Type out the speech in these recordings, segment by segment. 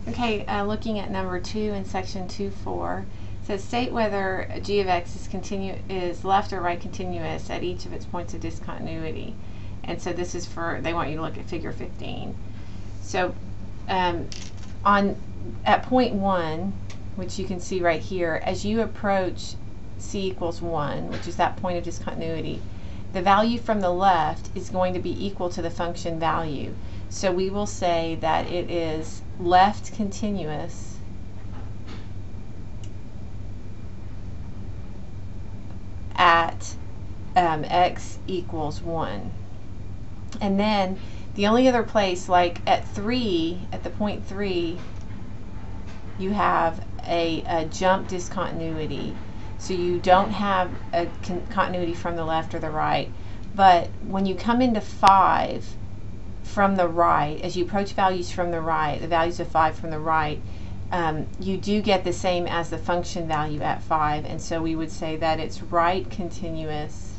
Okay, looking at number 2 in section 2.4, it says state whether g of x is left or right continuous at each of its points of discontinuity. And so this is for, they want you to look at figure 15. So at point 1, which you can see right here, as you approach c equals 1, which is that point of discontinuity, the value from the left is going to be equal to the function value. So we will say that it is left continuous at x equals 1. And then the only other place, like at 3, at the point 3, you have a jump discontinuity. So you don't have a continuity from the left or the right. But when you come into 5 from the right, as you approach values from the right, the values of 5 from the right, you do get the same as the function value at 5. And so we would say that it's right continuous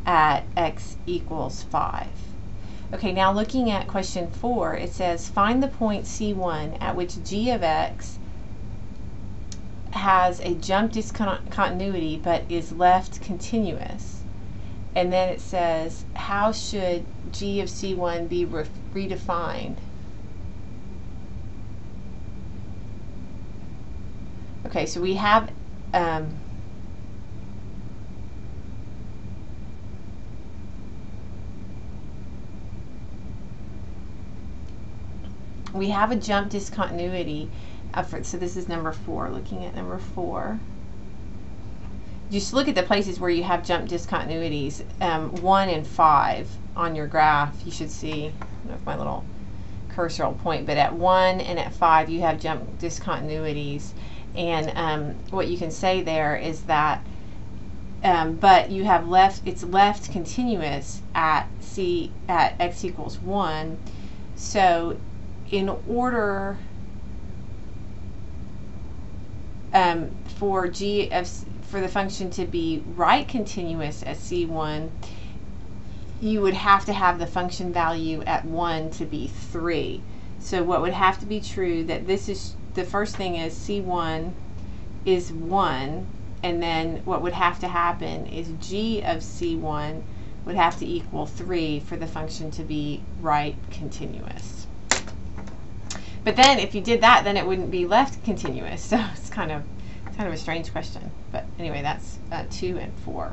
at x equals 5. Okay, now looking at question 4, it says find the point C1 at which g of x has a jump discontinuity but is left continuous. And then it says how should g of C1 be redefined? Okay, so we have a jump discontinuity. So this is number 4, looking at number 4. Just look at the places where you have jump discontinuities. 1 and 5 on your graph, you should see, I don't know if my little cursor will point, but at 1 and at 5 you have jump discontinuities. And what you can say there is that, but you have it's left continuous at x equals 1. So in order for the function to be right continuous at C1, you would have to have the function value at 1 to be 3. So what would have to be true, that this is, the first thing is C1 is 1, and then what would have to happen is g of C1 would have to equal 3 for the function to be right continuous. But then if you did that, then it wouldn't be left continuous. So it's kind of a strange question. But anyway, that's 2 and 4.